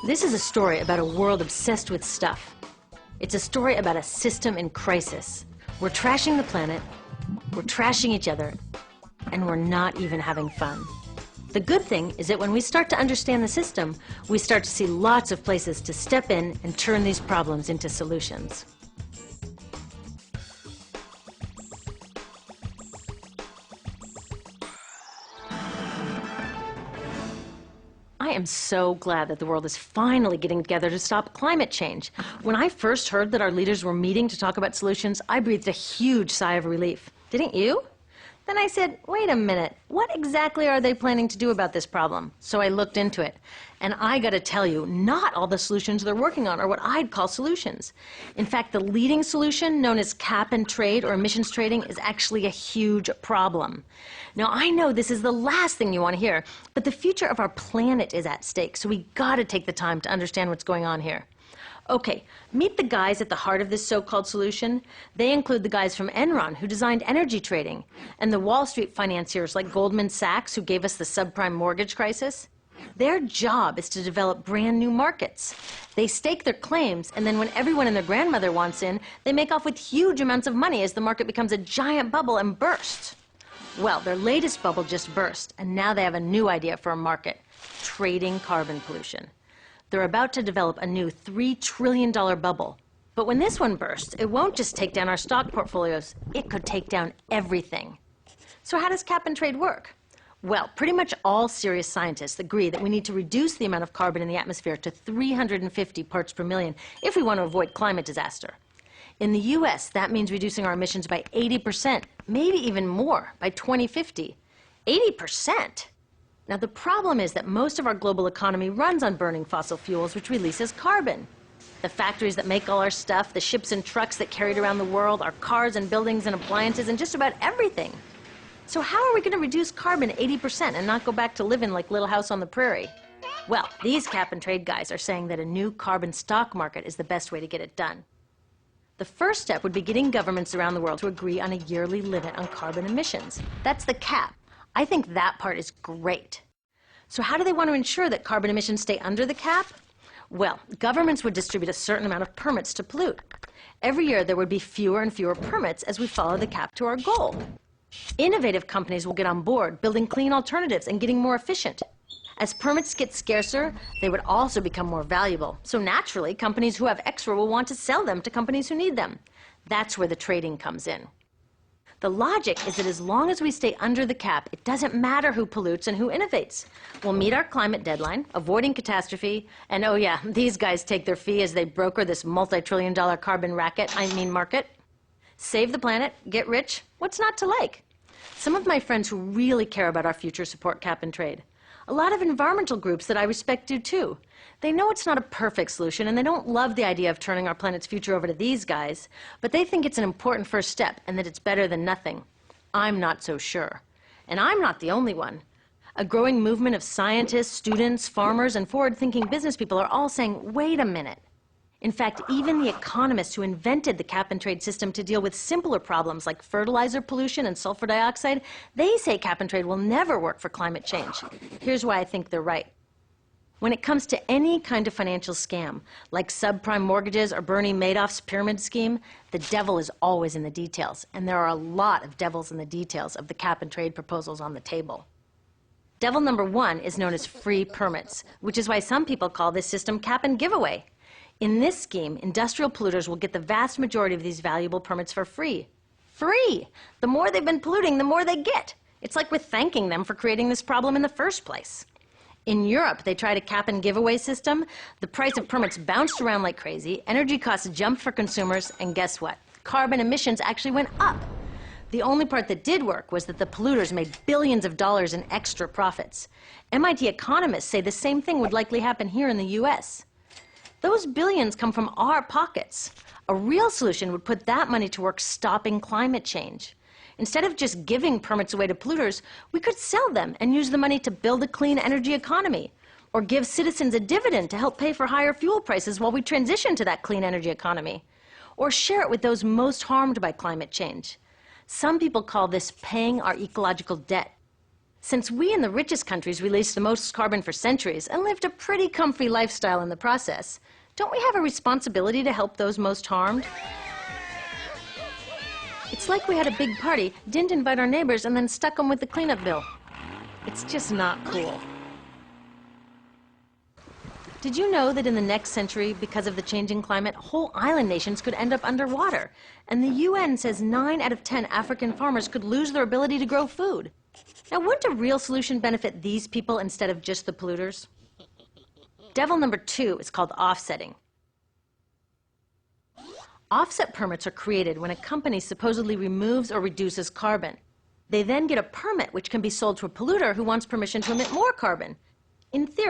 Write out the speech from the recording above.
This is a story about a world obsessed with stuff. It's a story about a system in crisis. We're trashing the planet, we're trashing each other, and we're not even having fun. The good thing is that when we start to understand the system, we start to see lots of places to step in and turn these problems into solutions. I am so glad that the world is finally getting together to stop climate change. When I first heard that our leaders were meeting to talk about solutions, I breathed a huge sigh of relief. Didn't you? Then I said, wait a minute, what exactly are they planning to do about this problem? So I looked into it. And I gotta tell you, not all the solutions they're working on are what I'd call solutions. In fact, the leading solution, known as cap and trade or emissions trading, is actually a huge problem. Now, I know this is the last thing you want to hear, but the future of our planet is at stake, so we gotta take the time to understand what's going on here. Okay, meet the guys at the heart of this so-called solution. They include the guys from Enron, who designed energy trading, and the Wall Street financiers like Goldman Sachs, who gave us the subprime mortgage crisis. Their job is to develop brand new markets. They stake their claims, and then when everyone and their grandmother wants in, they make off with huge amounts of money as the market becomes a giant bubble and bursts. Well, their latest bubble just burst, and now they have a new idea for a market: trading carbon pollution. They're about to develop a new $3 trillion bubble. But when this one bursts, it won't just take down our stock portfolios, it could take down everything. So how does cap and trade work? Well, pretty much all serious scientists agree that we need to reduce the amount of carbon in the atmosphere to 350 parts per million if we want to avoid climate disaster. In the US, that means reducing our emissions by 80%, maybe even more, by 2050. 80%! Now, the problem is that most of our global economy runs on burning fossil fuels, which releases carbon. The factories that make all our stuff, the ships and trucks that carry it around the world, our cars and buildings and appliances, and just about everything. So how are we going to reduce carbon 80% and not go back to living like Little House on the Prairie? Well, these cap and trade guys are saying that a new carbon stock market is the best way to get it done. The first step would be getting governments around the world to agree on a yearly limit on carbon emissions. That's the cap. I think that part is great. So how do they want to ensure that carbon emissions stay under the cap? Well, governments would distribute a certain amount of permits to pollute. Every year there would be fewer and fewer permits as we follow the cap to our goal. Innovative companies will get on board, building clean alternatives and getting more efficient. As permits get scarcer, they would also become more valuable. So naturally, companies who have extra will want to sell them to companies who need them. That's where the trading comes in. The logic is that as long as we stay under the cap, it doesn't matter who pollutes and who innovates. We'll meet our climate deadline, avoiding catastrophe, and oh yeah, these guys take their fee as they broker this multi-trillion-dollar carbon market. Save the planet, get rich, what's not to like? Some of my friends who really care about our future support cap and trade. A lot of environmental groups that I respect do too. They know it's not a perfect solution, and they don't love the idea of turning our planet's future over to these guys, but they think it's an important first step and that it's better than nothing. I'm not so sure. And I'm not the only one. A growing movement of scientists, students, farmers, and forward-thinking business people are all saying, wait a minute. In fact, even the economists who invented the cap and trade system to deal with simpler problems like fertilizer pollution and sulfur dioxide, they say cap and trade will never work for climate change. Here's why I think they're right. When it comes to any kind of financial scam, like subprime mortgages or Bernie Madoff's pyramid scheme, the devil is always in the details, and there are a lot of devils in the details of the cap and trade proposals on the table. Devil number one is known as free permits, which is why some people call this system cap and giveaway. In this scheme, industrial polluters will get the vast majority of these valuable permits for free. Free! The more they've been polluting, the more they get. It's like we're thanking them for creating this problem in the first place. In Europe, they tried a cap and giveaway system. The price of permits bounced around like crazy, energy costs jumped for consumers, and guess what? Carbon emissions actually went up. The only part that did work was that the polluters made billions of dollars in extra profits. MIT economists say the same thing would likely happen here in the US. Those billions come from our pockets. A real solution would put that money to work stopping climate change. Instead of just giving permits away to polluters, we could sell them and use the money to build a clean energy economy, or give citizens a dividend to help pay for higher fuel prices while we transition to that clean energy economy, or share it with those most harmed by climate change. Some people call this paying our ecological debt. Since we in the richest countries released the most carbon for centuries and lived a pretty comfy lifestyle in the process, don't we have a responsibility to help those most harmed? It's like we had a big party, didn't invite our neighbors, and then stuck them with the cleanup bill. It's just not cool. Did you know that in the next century, because of the changing climate, whole island nations could end up underwater? And the UN says 9 out of 10 African farmers could lose their ability to grow food. Now, wouldn't a real solution benefit these people instead of just the polluters? Devil number 2 is called offsetting. Offset permits are created when a company supposedly removes or reduces carbon. They then get a permit which can be sold to a polluter who wants permission to emit more carbon. In theory,